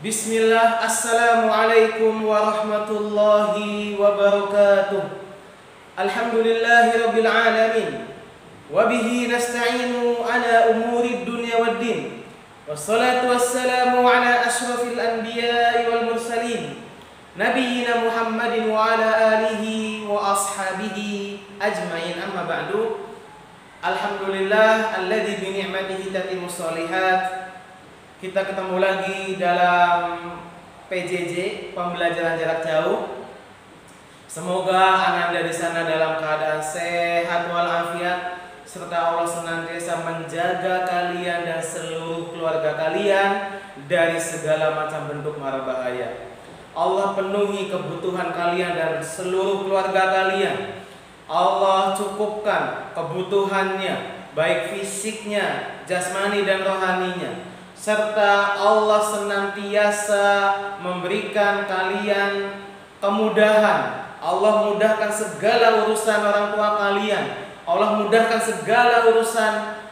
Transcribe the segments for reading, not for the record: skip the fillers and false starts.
Bismillah, Assalamualaikum warahmatullahi wabarakatuh. Alhamdulillahi rabbil alamin. Wabihi nasta'inu ala umuri dunya waddin. Wassalatu wassalamu ala ashrafil anbiya'i wal mursalin, Nabiyyina Muhammadin wa ala alihi wa ashabihi ajma'in, amma ba'du. Alhamdulillah alladzi bi ni'matihi tatimmus shalihat. Kita ketemu lagi dalam PJJ, pembelajaran jarak jauh. Semoga Ananda di sana dalam keadaan sehat walafiat, serta Allah senantiasa menjaga kalian dan seluruh keluarga kalian dari segala macam bentuk mara bahaya. Allah penuhi kebutuhan kalian dan seluruh keluarga kalian. Allah cukupkan kebutuhannya, baik fisiknya, jasmani dan rohaninya, serta Allah senantiasa memberikan kalian kemudahan. Allah mudahkan segala urusan orang tua kalian. Allah mudahkan segala urusan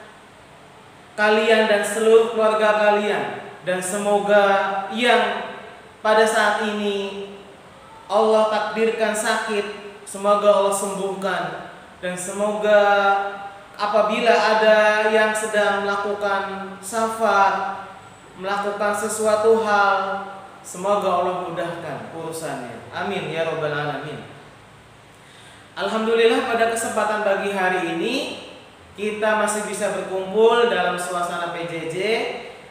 kalian dan seluruh keluarga kalian. Dan semoga yang pada saat ini Allah takdirkan sakit, semoga Allah sembuhkan. Dan semoga apabila ada yang sedang melakukan safar, melakukan sesuatu hal, semoga Allah mudahkan urusannya. Amin ya rabbal alamin. Alhamdulillah, pada kesempatan pagi hari ini kita masih bisa berkumpul dalam suasana PJJ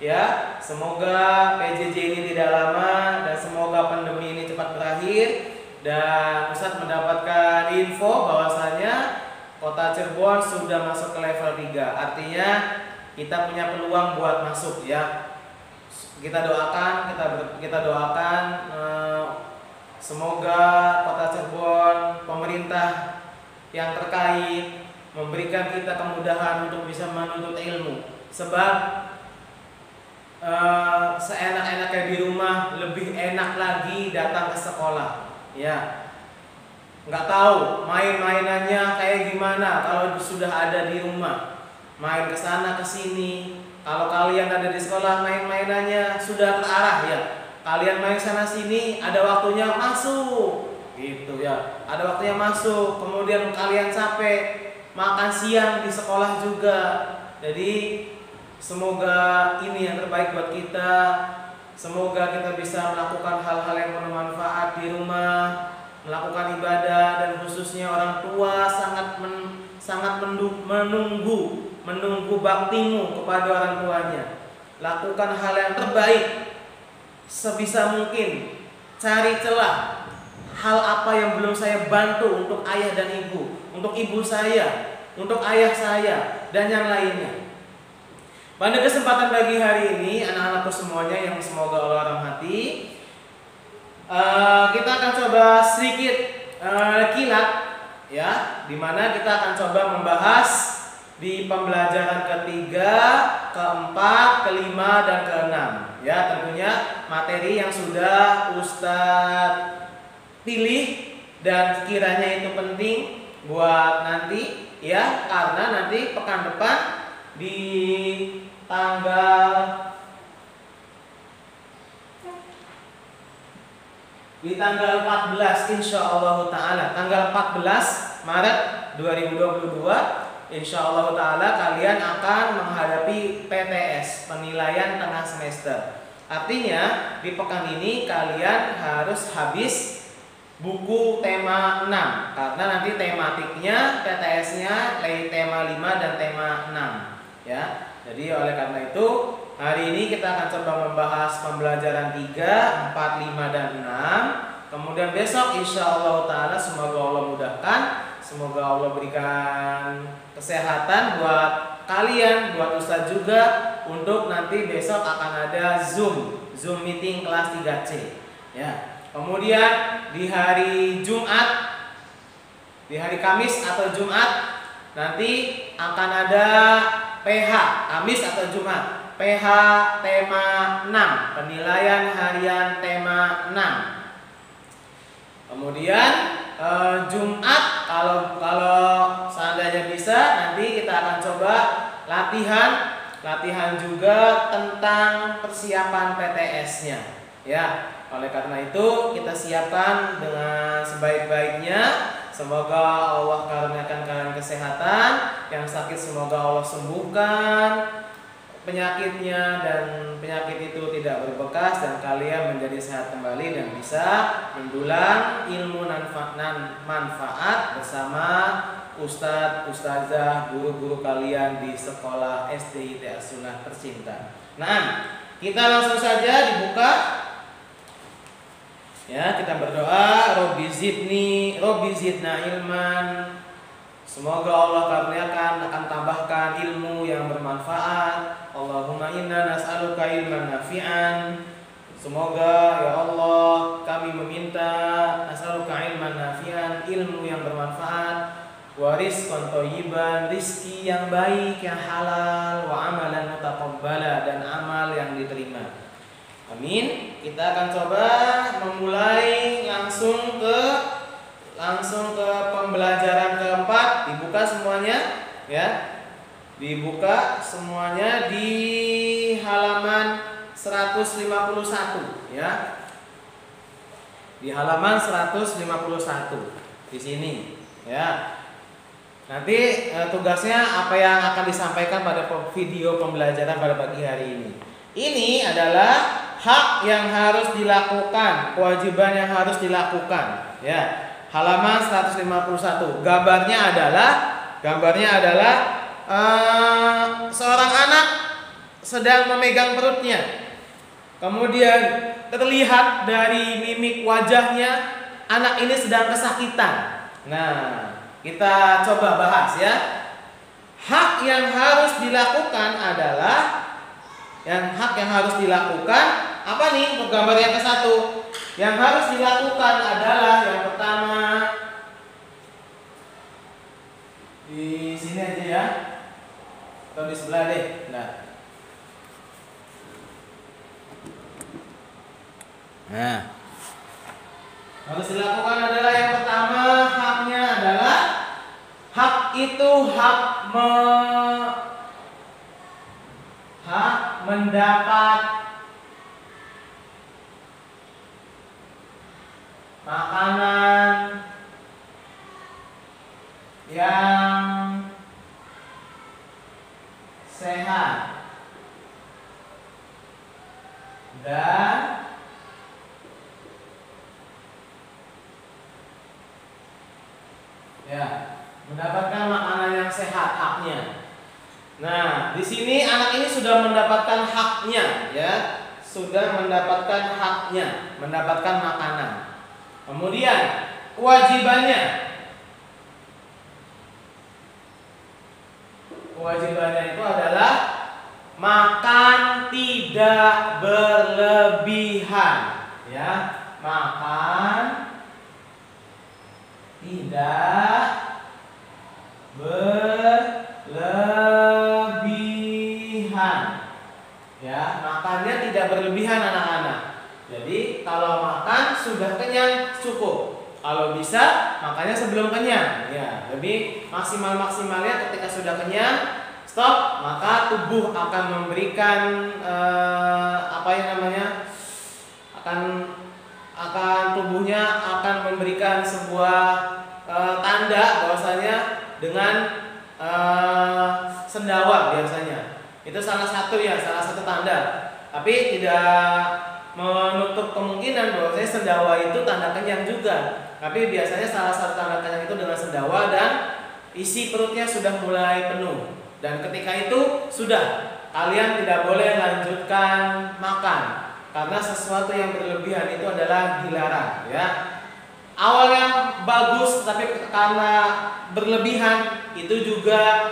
ya. Semoga PJJ ini tidak lama dan semoga pandemi ini cepat berakhir. Dan Ustadz mendapatkan info bahwasanya Kota Cirebon sudah masuk ke level 3. Artinya kita punya peluang buat masuk ya. Kita doakan, semoga Kota Cirebon, pemerintah yang terkait memberikan kita kemudahan untuk bisa menuntut ilmu. Sebab seenak-enaknya di rumah, lebih enak lagi datang ke sekolah ya. Nggak tahu main-mainannya kayak gimana kalau sudah ada di rumah, main ke sana ke sini. Kalau kalian ada di sekolah, main-mainannya sudah terarah ya. Kalian main sana sini, ada waktunya masuk gitu ya, ada waktunya masuk. Kemudian kalian capek, makan siang di sekolah juga. Jadi semoga ini yang terbaik buat kita. Semoga kita bisa melakukan hal-hal yang bermanfaat di rumah, melakukan ibadah, dan khususnya orang tua sangat menunggu baktimu kepada orang tuanya. Lakukan hal yang terbaik sebisa mungkin. Cari celah hal apa yang belum saya bantu untuk ayah dan ibu, untuk ibu saya, untuk ayah saya, dan yang lainnya. Pada kesempatan pagi hari ini, anak-anakku semuanya yang semoga Allah rahmati, kita akan coba sedikit kilat ya, dimana kita akan coba membahas di pembelajaran ketiga, keempat, kelima, dan keenam ya. Tentunya materi yang sudah Ustadz pilih dan kiranya itu penting buat nanti ya, karena nanti pekan depan di tanggal 14 insyaallah ta'ala, tanggal 14 Maret 2022 insyaallah ta'ala kalian akan menghadapi PTS, penilaian tengah semester. Artinya di pekan ini kalian harus habis buku tema 6, karena nanti tematiknya PTS-nya tema 5 dan tema 6 ya. Jadi oleh karena itu hari ini kita akan coba membahas pembelajaran 3, 4, 5, dan 6. Kemudian besok insyaallah ta'ala semoga Allah mudahkan, semoga Allah berikan kesehatan buat kalian, buat Ustadz juga, untuk nanti besok akan ada Zoom meeting kelas 3C ya. Kemudian di hari Jumat, di hari Kamis atau Jumat nanti akan ada PH, Kamis atau Jumat, PH tema 6, penilaian harian tema 6. Kemudian Jumat kalau seandainya bisa, nanti kita akan coba latihan juga tentang persiapan PTS-nya. Ya, oleh karena itu kita siapkan dengan sebaik-baiknya. Semoga Allah karuniakan kalian kesehatan, yang sakit semoga Allah sembuhkan penyakitnya dan penyakit itu tidak berbekas dan kalian menjadi sehat kembali dan bisa mendulang ilmu manfaat bersama ustadz, ustazah, guru-guru kalian di sekolah SD As-Sunnah tercinta. Nah, kita langsung saja dibuka. Ya, kita berdoa, Robbi zidna ilman. Semoga Allah karuniakan akan tambahkan ilmu yang bermanfaat. Allahumma inna nas'aluka ilman nafi'an. Semoga ya Allah kami meminta nas'aluka ilman nafi'an, ilmu yang bermanfaat, wa rizqan thayyiban, rizki yang baik, yang halal, wa amalan mutaqabbala, dan amal yang diterima. Amin. Kita akan coba memulai langsung ke pembelajaran keempat. Dibuka semuanya ya. Dibuka semuanya di halaman 151 ya. Di halaman 151 di sini ya. Nanti tugasnya apa yang akan disampaikan pada video pembelajaran pada pagi hari ini. Ini adalah hak yang harus dilakukan, kewajiban yang harus dilakukan ya. Halaman 151. Gambarnya adalah seorang anak sedang memegang perutnya. Kemudian terlihat dari mimik wajahnya anak ini sedang kesakitan. Nah, kita coba bahas ya. Hak yang harus dilakukan adalah apa nih untuk gambar yang ke-1? Yang harus dilakukan adalah yang pertama di sini aja ya, atau di sebelah deh. Nah, harus dilakukan adalah yang pertama, haknya adalah hak itu hak mendapat makanan yang sehat dan mendapatkan makanan yang sehat, haknya. Nah, di sini anak ini sudah mendapatkan haknya ya, mendapatkan makanan. Kemudian kewajibannya itu adalah makan tidak berlebihan ya, makan tidak berlebihan ya, makannya tidak berlebihan anak-anak. Jadi kalau makan sudah kenyang cukup. Kalau bisa makannya sebelum kenyang ya. Lebih maksimalnya ketika sudah kenyang stop, maka tubuh akan memberikan tubuhnya akan memberikan sebuah tanda bahwasanya dengan sendawa biasanya. Itu salah satu tanda. Tapi tidak menutup kemungkinan bahwasanya sendawa itu tanda kenyang juga. Tapi biasanya salah satu tanda kenyang itu dengan sendawa dan isi perutnya sudah mulai penuh. Dan ketika itu sudah, kalian tidak boleh lanjutkan makan karena sesuatu yang berlebihan itu adalah dilarang ya. Awalnya bagus tapi karena berlebihan itu juga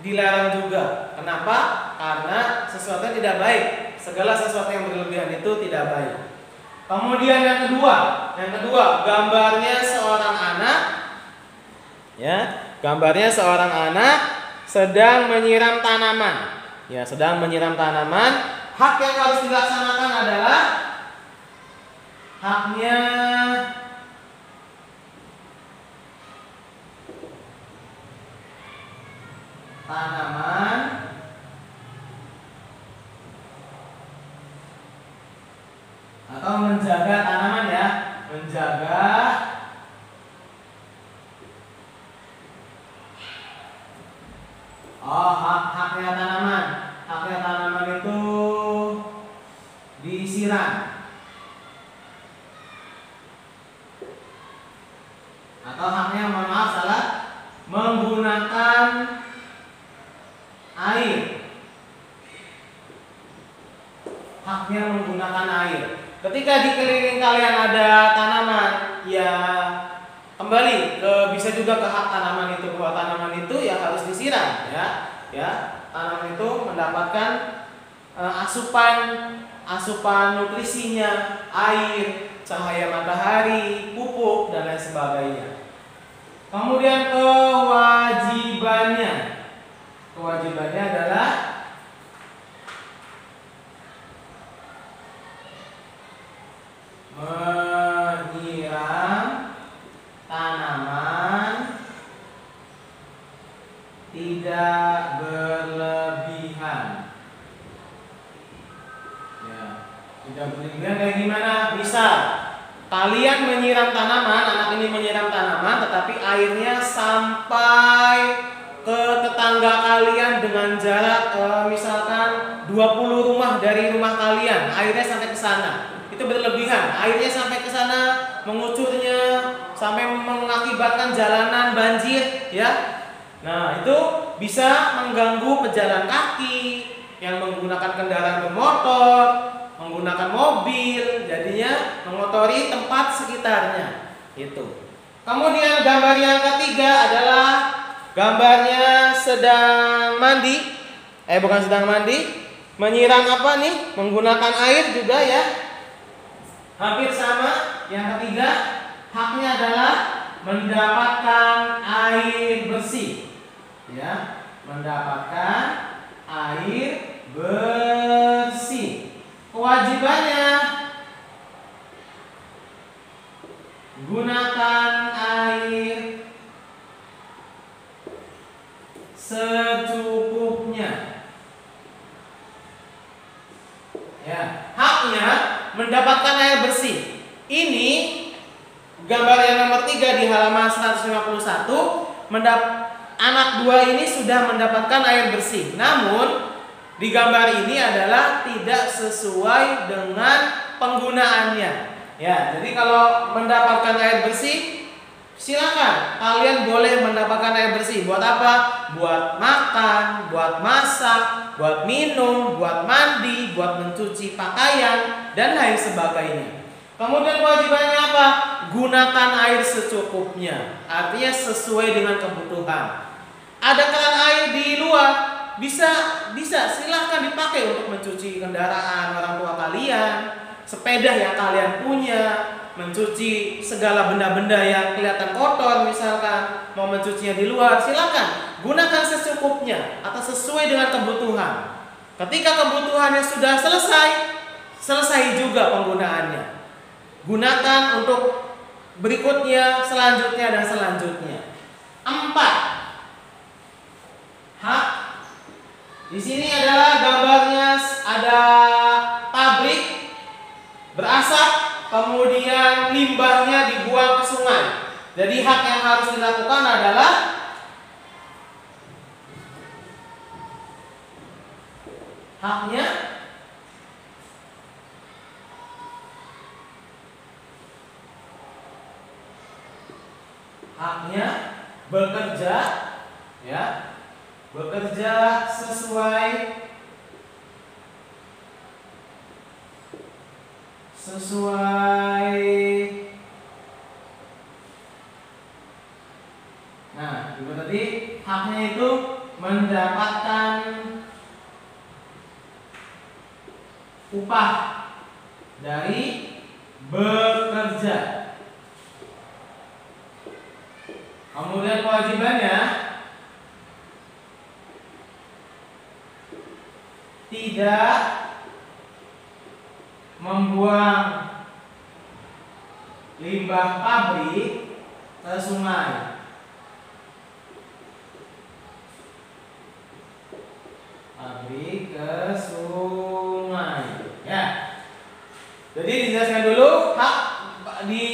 dilarang juga. Kenapa? Karena sesuatu yang tidak baik. Segala sesuatu yang berlebihan itu tidak baik. Kemudian yang kedua, gambarnya seorang anak ya, gambarnya seorang anak sedang menyiram tanaman. Ya, sedang menyiram tanaman. Hak yang harus dilaksanakan adalah haknya atau menjaga tanaman ya, menjaga haknya tanaman. Haknya tanaman itu disiram. Atau haknya, mohon maaf salah, menggunakan air. Haknya menggunakan air. Ketika di keliling kalian ada tanaman, ya kembali ke, bisa juga ke hak tanaman itu, bahwa tanaman itu ya harus disiram ya. Tanaman itu mendapatkan asupan nutrisinya, air, cahaya matahari, pupuk dan lain sebagainya. Kemudian kewajibannya adalah menyiram tanaman tidak berlebihan. Ya, tidak berlebihan kayak gimana? Misal kalian menyiram tanaman, anak ini menyiram tanaman, tetapi airnya sampai ke tetangga kalian dengan jarak misalkan 20 rumah dari rumah kalian, airnya sampai ke sana. Itu berlebihan. Airnya sampai ke sana, mengucurnya sampai mengakibatkan jalanan banjir, ya. Nah, itu bisa mengganggu pejalan kaki yang menggunakan kendaraan bermotor, menggunakan mobil, jadinya mengotori tempat sekitarnya. Itu. Kemudian gambar yang ketiga adalah gambarnya sedang mandi. Bukan sedang mandi, menyiram apa nih? Menggunakan air juga ya. Hampir sama. Yang ketiga, haknya adalah mendapatkan air bersih. Ya, mendapatkan air bersih. Kewajibannya gunakan air secukupnya. Ya, haknya mendapatkan air bersih. Ini gambar yang nomor 3 di halaman 151. Anak 2 ini sudah mendapatkan air bersih. Namun di gambar ini adalah tidak sesuai dengan penggunaannya. Ya, jadi kalau mendapatkan air bersih, silakan kalian boleh mendapatkan air bersih. Buat apa? Buat makan, buat masak, buat minum, buat mandi, buat mencuci pakaian dan lain sebagainya. Kemudian kewajibannya apa? Gunakan air secukupnya. Artinya sesuai dengan kebutuhan. Ada keran air di luar, bisa silahkan dipakai untuk mencuci kendaraan orang tua kalian, sepeda yang kalian punya, mencuci segala benda-benda yang kelihatan kotor, misalkan mau mencucinya di luar, silakan gunakan secukupnya atau sesuai dengan kebutuhan. Ketika kebutuhannya sudah selesai juga penggunaannya. Gunakan untuk berikutnya, selanjutnya dan selanjutnya. 4. Hak. Di sini adalah gambarnya, ada pabrik berasap, kemudian limbahnya dibuang ke sungai. Jadi hak yang harus dilakukan adalah haknya bekerja, ya, bekerja sesuai nah, juga tadi haknya itu mendapatkan upah dari bekerja. Kemudian kewajibannya tidak membuang limbah pabrik ke sungai. Pabrik ke sungai. Ya. Jadi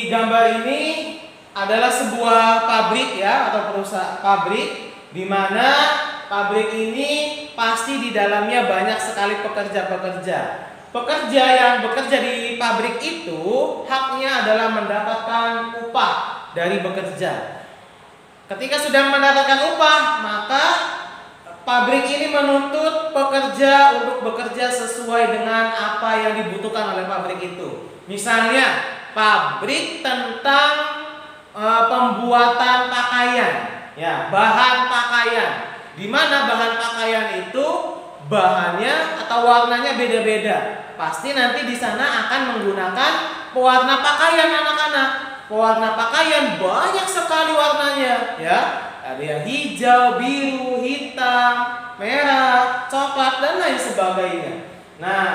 di gambar ini adalah sebuah pabrik ya, atau perusahaan pabrik, di mana pabrik ini pasti di dalamnya banyak sekali pekerja-pekerja. Pekerja yang bekerja di pabrik itu haknya adalah mendapatkan upah dari bekerja. Ketika sudah mendapatkan upah, maka pabrik ini menuntut pekerja untuk bekerja sesuai dengan apa yang dibutuhkan oleh pabrik itu. Misalnya, pabrik tentang pembuatan pakaian, ya, bahan pakaian. Di mana bahan pakaian itu bahannya atau warnanya beda-beda. Pasti nanti di sana akan menggunakan pewarna pakaian anak-anak. Pewarna pakaian banyak sekali warnanya, ya. Ada yang hijau, biru, hitam, merah, coklat, dan lain sebagainya. Nah,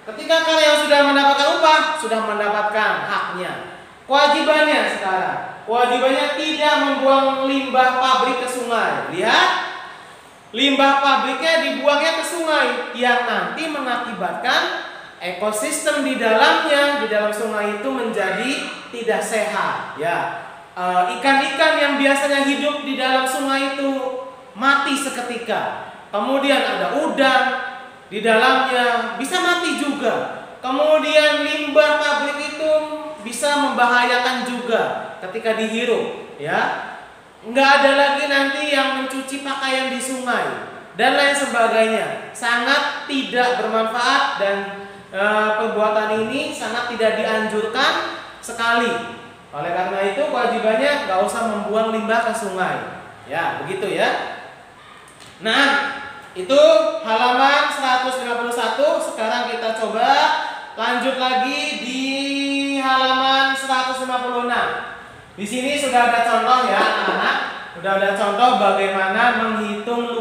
ketika kalian sudah mendapatkan upah, sudah mendapatkan haknya. Kewajibannya sekarang, kewajibannya tidak membuang limbah pabrik ke sungai. Lihat, limbah pabriknya dibuangnya ke sungai, yang nanti mengakibatkan ekosistem di dalamnya, di dalam sungai itu menjadi tidak sehat, ya. Ikan-ikan yang biasanya hidup di dalam sungai itu mati seketika. Kemudian ada udang di dalamnya, bisa mati juga. Kemudian limbah pabrik itu bisa membahayakan juga ketika dihirup, ya. Nggak ada lagi nanti yang mencuci pakaian di sungai dan lain sebagainya. Sangat tidak bermanfaat, dan perbuatan ini sangat tidak dianjurkan sekali. Oleh karena itu kewajibannya nggak usah membuang limbah ke sungai, ya, begitu ya. Nah, itu halaman 151. Sekarang kita coba lanjut lagi di halaman 156. Di sini sudah ada contoh ya anak-anak, sudah ada contoh bagaimana menghitung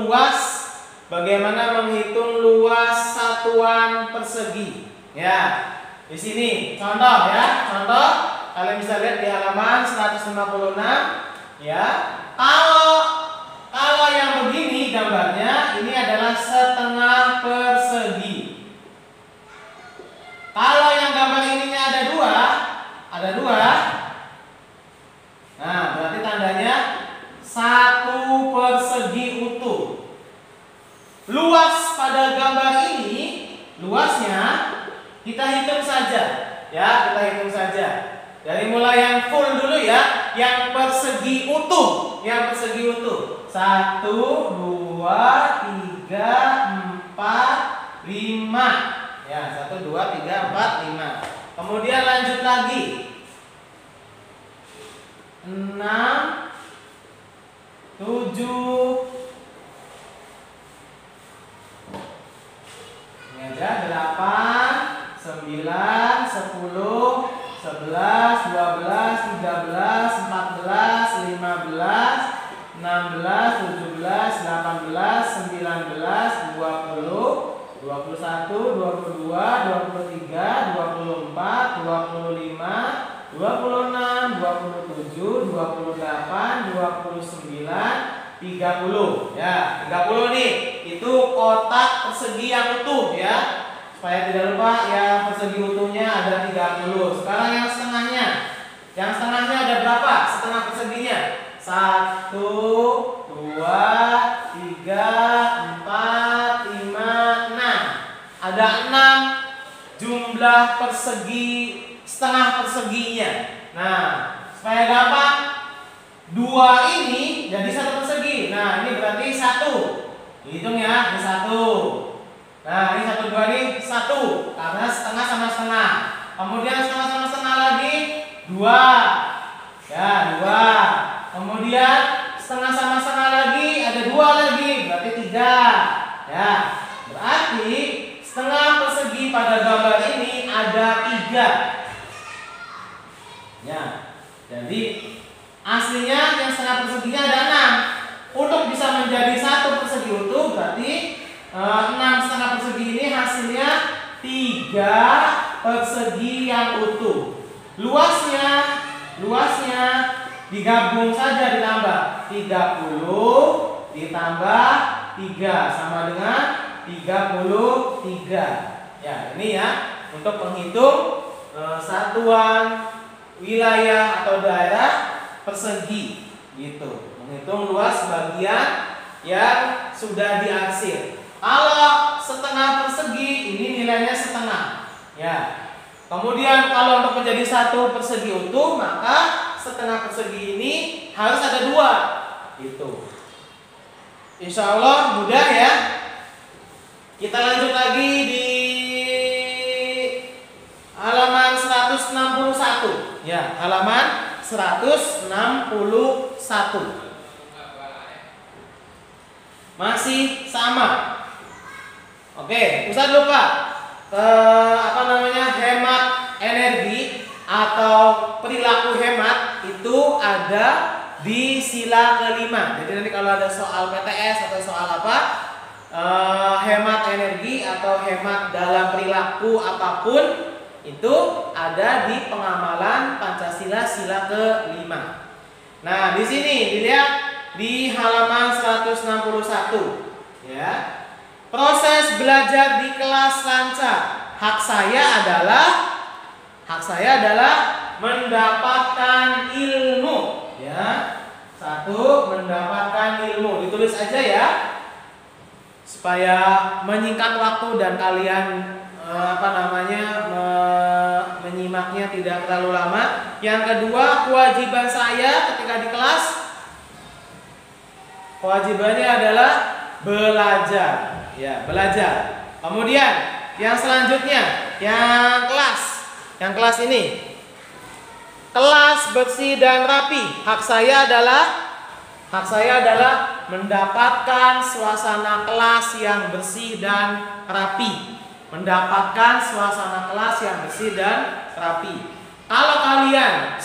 luas satuan persegi. Ya, di sini contoh ya, contoh kalian bisa lihat di halaman 156. Ya, kalau yang begini gambarnya, ini adalah setengah persegi. Kalau yang gambar ininya ada dua. Nah, berarti tandanya satu persegi utuh. Luas pada gambar ini, luasnya kita hitung saja, ya, kita hitung saja. Dari mulai yang full dulu ya, yang persegi utuh, 1, 2, 3, 4, 5. Ya, 1, 2, 3, 4, 5. Kemudian lanjut lagi. 6, 7, ini aja 8, 9, 10, 11, 12, 13, 14, 15, 16, 17, 18, 19, 20, 21, 22, 23, 24, 25, 26, 27, 28, 29, 30. Ya, 30 nih. Itu kotak persegi yang utuh ya. Supaya tidak lupa yang persegi utuhnya ada 30. Sekarang yang setengahnya. Yang setengahnya ada berapa? Setengah perseginya. 1, 2, 3, 4, 5, 6. Ada 6 jumlah persegi, setengah perseginya. Nah, supaya gampang, 2 ini jadi satu persegi. Nah, ini berarti 1. Hitung ya, ini 1. Nah, ini 1, 2 ini 1. Karena setengah sama setengah. Kemudian setengah sama setengah lagi 2. Ya, 2. Kemudian setengah sama setengah lagi ada 2 lagi, berarti 3. Ya, berarti setengah persegi pada gambar ini ada 3. Ya, jadi aslinya yang setengah perseginya ada 6. Untuk bisa menjadi satu persegi utuh berarti 6 setengah persegi ini hasilnya 3 persegi yang utuh. Luasnya digabung saja, ditambah 30 ditambah 3 sama dengan 33. Ya, ini ya untuk menghitung satuan wilayah atau daerah persegi gitu. Menghitung luas bagian yang sudah diarsir. Kalau setengah persegi ini nilainya setengah ya. Kemudian kalau untuk menjadi satu persegi utuh maka setengah persegi ini harus ada 2 gitu. Insya Allah mudah ya. Kita lanjut lagi di halaman 161 ya, halaman 161. Masih sama. Oke, Ustaz lupa hemat energi atau perilaku hemat itu ada di sila kelima. Jadi nanti kalau ada soal PTS atau soal hemat energi atau hemat dalam perilaku apapun itu ada di pengamalan Pancasila sila kelima. Nah, di sini dilihat di halaman 161 ya. Proses belajar di kelas lancar. Hak saya adalah mendapatkan ilmu ya. 1, mendapatkan ilmu. Ditulis aja ya. Supaya menyingkat waktu dan kalian menyimaknya tidak terlalu lama. Yang kedua, kewajiban saya ketika di kelas, kewajibannya adalah belajar ya, belajar. Kemudian yang selanjutnya, yang kelas ini, kelas bersih dan rapi. Hak saya adalah mendapatkan suasana kelas yang bersih dan rapi. Mendapatkan suasana kelas yang bersih dan rapi. Kalau kalian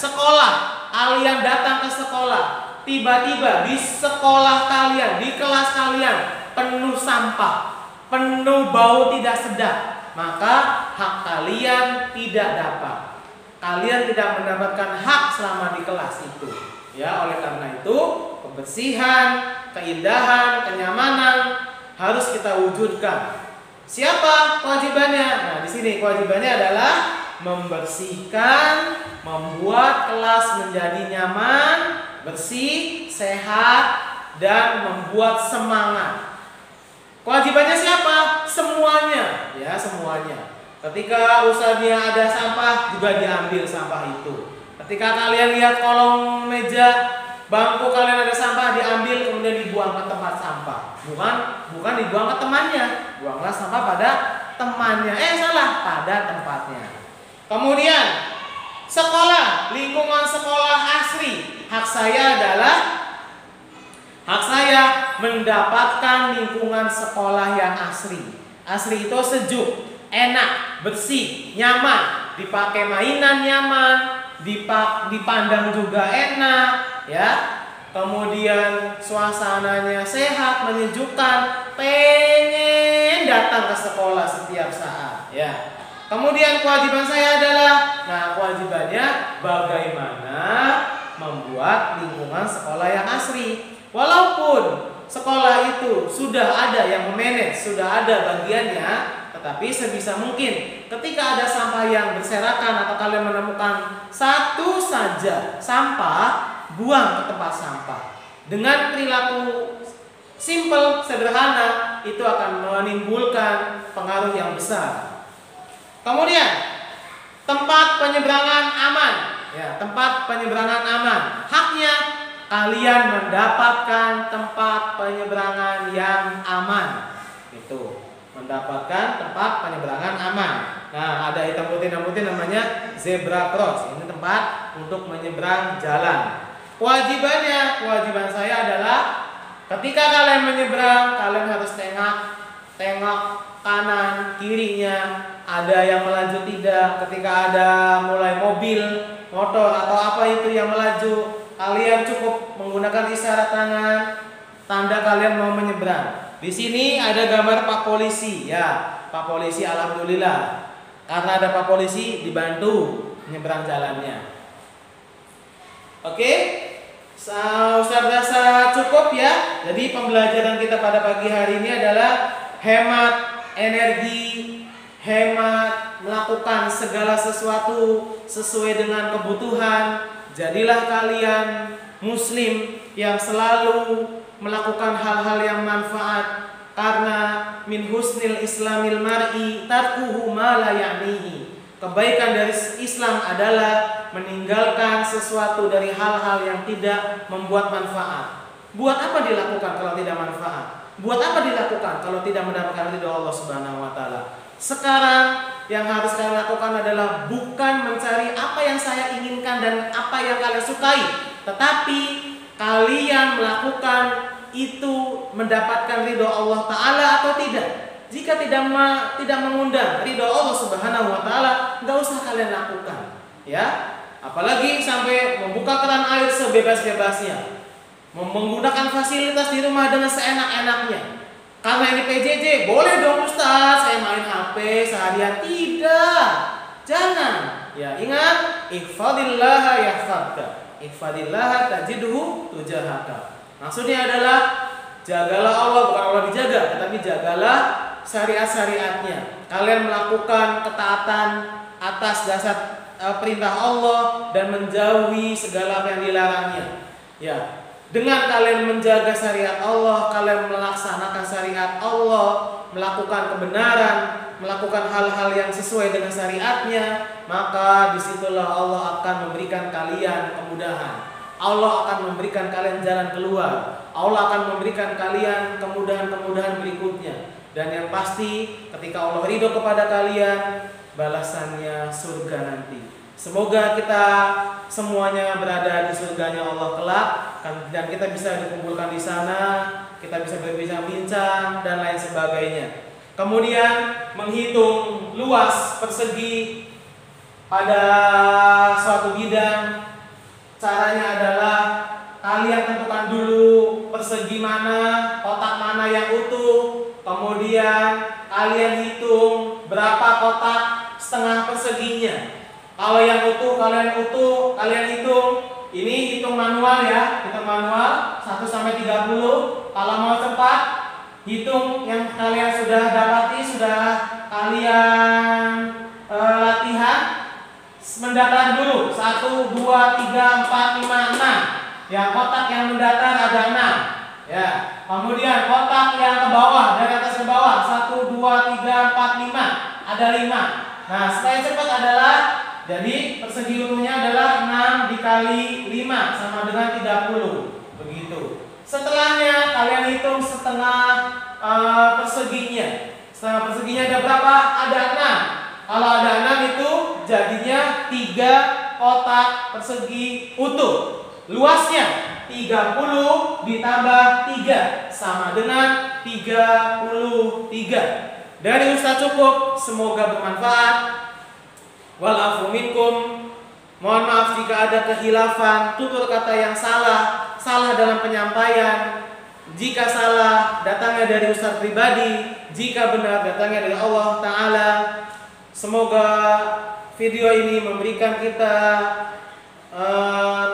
datang ke sekolah, tiba-tiba di sekolah kalian, di kelas kalian penuh sampah, penuh bau tidak sedap, maka hak kalian tidak dapat. Kalian tidak mendapatkan hak selama di kelas itu. Ya, oleh karena itu kebersihan, keindahan, kenyamanan harus kita wujudkan. Siapa kewajibannya? Nah, di sini kewajibannya adalah membersihkan, membuat kelas menjadi nyaman, bersih, sehat, dan membuat semangat. Kewajibannya siapa? Semuanya, ya, semuanya. Ketika ustadznya ada sampah, juga diambil sampah itu. Ketika kalian lihat kolong meja, bangku kalian ada sampah, diambil kemudian dibuang ke tempat sampah. Bukan dibuang ke temannya. Buanglah sampah pada temannya. Pada tempatnya. Kemudian sekolah, lingkungan sekolah asri. Hak saya mendapatkan lingkungan sekolah yang asri. Asri itu sejuk, enak, bersih, nyaman, dipakai mainan nyaman, dipandang juga enak, ya. Kemudian suasananya sehat, menyejukkan, pengen datang ke sekolah setiap saat, ya. Kemudian kewajiban saya adalah, kewajibannya bagaimana membuat lingkungan sekolah yang asri. Walaupun sekolah itu sudah ada yang memanage, sudah ada bagiannya, tetapi sebisa mungkin ketika ada sampah yang berserakan atau kalian menemukan satu saja sampah, buang ke tempat sampah. Dengan perilaku simple, sederhana, itu akan menimbulkan pengaruh yang besar. Kemudian tempat penyeberangan aman, ya, tempat penyeberangan aman. Haknya kalian mendapatkan tempat penyeberangan yang aman. Itu, mendapatkan tempat penyeberangan aman. Nah, ada hitam putih namanya zebra cross. Ini tempat untuk menyeberang jalan. Kewajiban saya adalah ketika kalian menyeberang, kalian harus tengok kanan kirinya, ada yang melaju tidak. Ketika ada mulai mobil, motor atau apa itu yang melaju, kalian cukup menggunakan isyarat tangan, tanda kalian mau menyeberang. Di sini ada gambar Pak Polisi, ya, Pak Polisi, alhamdulillah. Karena ada Pak Polisi, dibantu menyeberang jalannya. Oke, Ustaz rasa cukup ya. Jadi pembelajaran kita pada pagi hari ini adalah hemat energi, hemat melakukan segala sesuatu sesuai dengan kebutuhan. Jadilah kalian muslim yang selalu melakukan hal-hal yang manfaat, karena min husnil islamil mar'i tarkuhu ma la ya'nihi. Kebaikan dari Islam adalah meninggalkan sesuatu dari hal-hal yang tidak membuat manfaat. Buat apa dilakukan kalau tidak manfaat? Buat apa dilakukan kalau tidak mendapatkan ridho Allah Subhanahu wa taala? Sekarang yang harus kalian lakukan adalah bukan mencari apa yang saya inginkan dan apa yang kalian sukai, tetapi kalian melakukan itu mendapatkan ridho Allah taala atau tidak. Jika tidak mengundang ridho Allah Subhanahu wa taala, enggak usah kalian lakukan, ya. Apalagi sampai membuka keran air sebebas-bebasnya, menggunakan fasilitas di rumah dengan seenak-enaknya. Karena ini PJJ, boleh dong Ustaz, saya main HP seharian. Tidak, jangan. Ya, ingat, ihfadillaha yahfadka, ihfadillaha tajidhu tujahaka. Maksudnya adalah jagalah Allah, bukan Allah dijaga, tetapi jagalah syariat-syariatnya. Kalian melakukan ketaatan atas dasar perintah Allah dan menjauhi segala yang dilarangnya. Ya, dengan kalian menjaga syariat Allah, kalian melaksanakan syariat Allah, melakukan kebenaran, melakukan hal-hal yang sesuai dengan syariatnya, maka disitulah Allah akan memberikan kalian kemudahan. Allah akan memberikan kalian jalan keluar. Allah akan memberikan kalian kemudahan-kemudahan berikutnya. Dan yang pasti ketika Allah ridho kepada kalian, balasannya surga nanti. Semoga kita semuanya berada di surganya Allah kelak, dan kita bisa dikumpulkan di sana, kita bisa berbincang-bincang dan lain sebagainya. Kemudian menghitung luas persegi pada suatu bidang, caranya adalah kalian tentukan dulu persegi mana, kotak mana yang utuh, kemudian kalian hitung berapa kotak setengah perseginya. Kalau yang utuh kalian hitung. Ini hitung manual ya, hitung manual 1 sampai 30. Kalau mau cepat, hitung yang kalian sudah dapati, sudah kalian latihan, mendatar dulu 1, 2, 3, 4, 5, 6. Yang kotak yang mendatar ada 6. Ya. Kemudian kotak yang ke bawah, dari atas ke bawah 1, 2, 3, 4, 5, ada 5. Nah, supaya cepat adalah, jadi persegi utuhnya adalah 6 dikali 5 sama dengan 30. Begitu. Setelahnya kalian hitung setengah perseginya. Setengah perseginya ada berapa? Ada 6. Kalau ada 6 itu jadinya 3 kotak persegi utuh. Luasnya 30 ditambah 3 sama dengan 33. Dari Ustaz cukup, semoga bermanfaat. Walafu minkum, mohon maaf jika ada kehilafan, tutur kata yang salah dalam penyampaian. Jika salah, datangnya dari Ustaz pribadi. Jika benar, datangnya dari Allah Ta'ala. Semoga video ini memberikan kita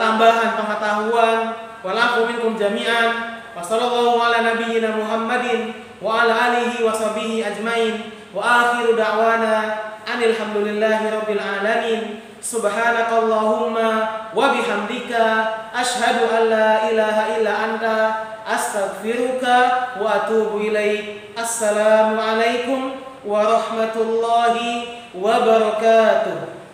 tambahan pengetahuan. Walafu minkum jami'an. Wassallallahu ala nabiyyina Muhammadin wa ala alihi wa sahbihi ajmain. Wa akhiru da'wana alhamdulillahi rabbil alamin. Subhanakallahumma wa bihamdika asyhadu an la ilaha illa anta astaghfiruka wa atubu ilaik. Assalamualaikum warahmatullahi wabarakatuh.